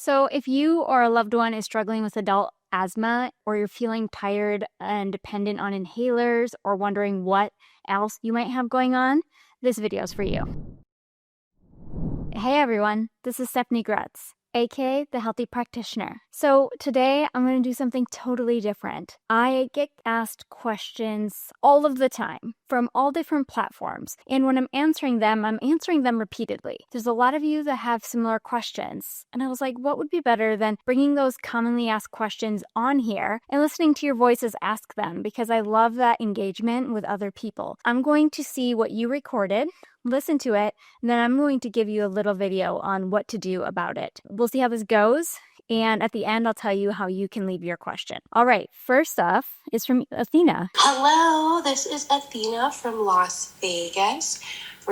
So, if you or a loved one is struggling with adult asthma, or you're feeling tired and dependent on inhalers, or wondering what else you might have going on, this video is for you. Hey everyone, this is Stephanie Grutz, aka the Healthy Practitioner. So today I'm going to do something totally different. I get asked questions all of the time from all different platforms, and when I'm answering them repeatedly. There's a lot of you that have similar questions, and I was like, what would be better than bringing those commonly asked questions on here and listening to your voices ask them, because I love that engagement with other people. I'm going to see what you recorded, listen to it, and then I'm going to give you a little video on what to do about it. We'll see how this goes, and at the end, I'll tell you how you can leave your question. All right, first off is from Athena. Hello, this is Athena from Las Vegas,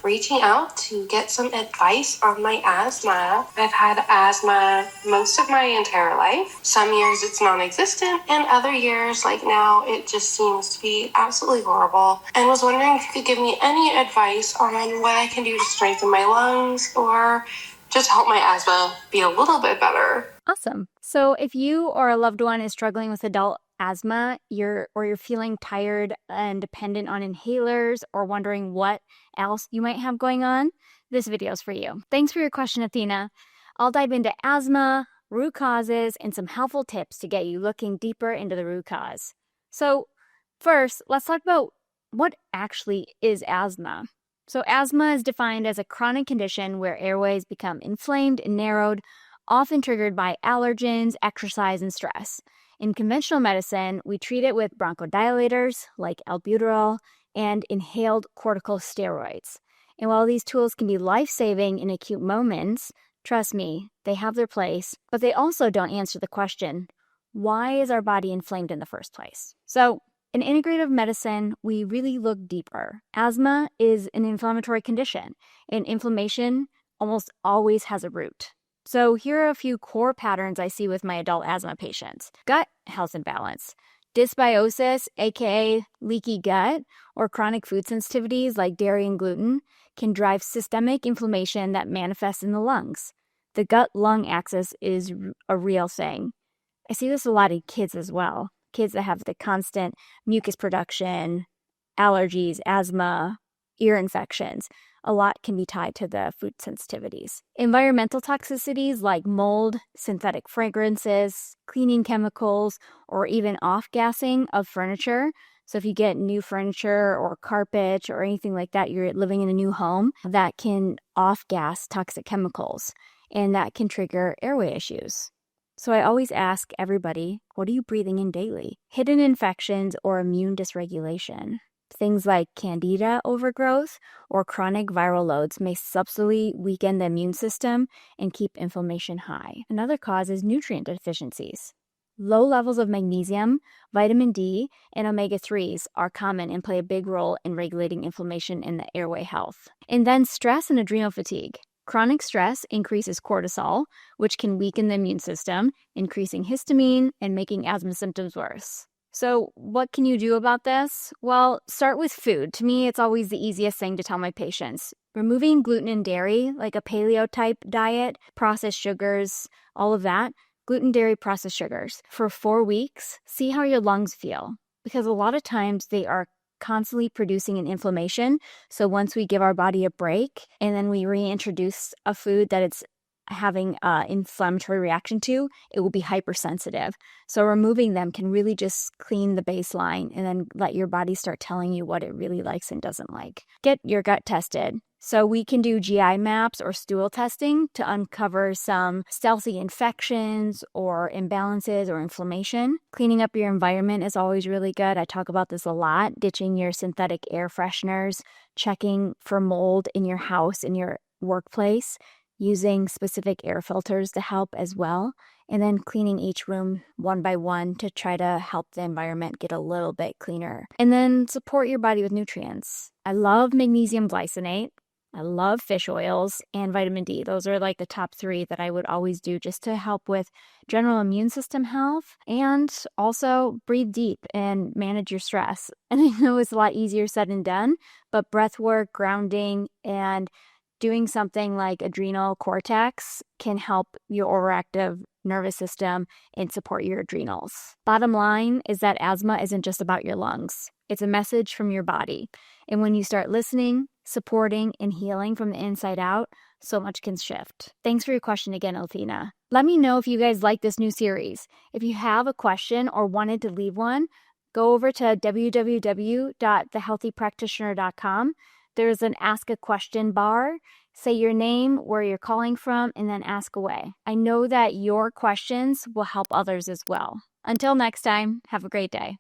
reaching out to get some advice on my asthma. I've had asthma most of my entire life. Some years it's non-existent, and other years, like now, it just seems to be absolutely horrible. And was wondering if you could give me any advice on what I can do to strengthen my lungs or just help my asthma be a little bit better. Awesome. So if you or a loved one is struggling with adult asthma, you're feeling tired and dependent on inhalers, or wondering what else you might have going on, this video is for you. Thanks for your question, Athena. I'll dive into asthma, root causes, and some helpful tips to get you looking deeper into the root cause. So first, let's talk about what actually is asthma. So asthma is defined as a chronic condition where airways become inflamed and narrowed, often triggered by allergens, exercise, and stress. In conventional medicine, we treat it with bronchodilators like albuterol and inhaled corticosteroids. And while these tools can be life-saving in acute moments, trust me, they have their place, but they also don't answer the question, why is our body inflamed in the first place? So, in integrative medicine, we really look deeper. Asthma is an inflammatory condition, and inflammation almost always has a root. So here are a few core patterns I see with my adult asthma patients. Gut health imbalance. Dysbiosis, aka leaky gut, or chronic food sensitivities like dairy and gluten can drive systemic inflammation that manifests in the lungs. The gut-lung axis is a real thing. I see this a lot in kids as well. Kids that have the constant mucus production, allergies, asthma, ear infections. A lot can be tied to the food sensitivities. Environmental toxicities like mold, synthetic fragrances, cleaning chemicals, or even off-gassing of furniture. So if you get new furniture or carpet or anything like that, you're living in a new home, that can off-gas toxic chemicals, and that can trigger airway issues. So I always ask everybody, what are you breathing in daily? Hidden infections or immune dysregulation. Things like candida overgrowth or chronic viral loads may subtly weaken the immune system and keep inflammation high. Another cause is nutrient deficiencies. Low levels of magnesium, vitamin D, and omega-3s are common and play a big role in regulating inflammation in the airway health. And then stress and adrenal fatigue. Chronic stress increases cortisol, which can weaken the immune system, increasing histamine and making asthma symptoms worse. So what can you do about this? Well, start with food. To me, it's always the easiest thing to tell my patients. Removing gluten and dairy, like a paleo-type diet, processed sugars, all of that, gluten, dairy, processed sugars, for 4 weeks, see how your lungs feel. Because a lot of times they are constantly producing an inflammation. So once we give our body a break and then we reintroduce a food that it's having an inflammatory reaction to, it will be hypersensitive. So removing them can really just clean the baseline and then let your body start telling you what it really likes and doesn't like. Get your gut tested. So we can do GI maps or stool testing to uncover some stealthy infections or imbalances or inflammation. Cleaning up your environment is always really good. I talk about this a lot. Ditching your synthetic air fresheners, checking for mold in your house, in your workplace, using specific air filters to help as well, and then cleaning each room one by one to try to help the environment get a little bit cleaner. And then support your body with nutrients. I love magnesium glycinate. I love fish oils and vitamin D. Those are like the top 3 that I would always do just to help with general immune system health, and also breathe deep and manage your stress. And I know it's a lot easier said than done, but breath work, grounding, and doing something like adrenal cortex can help your overactive nervous system and support your adrenals. Bottom line is that asthma isn't just about your lungs. It's a message from your body. And when you start listening, supporting, and healing from the inside out, so much can shift. Thanks for your question again, Athena. Let me know if you guys like this new series. If you have a question or wanted to leave one, go over to www.thehealthypractitioner.com. There's an Ask a Question bar. Say your name, where you're calling from, and then ask away. I know that your questions will help others as well. Until next time, have a great day.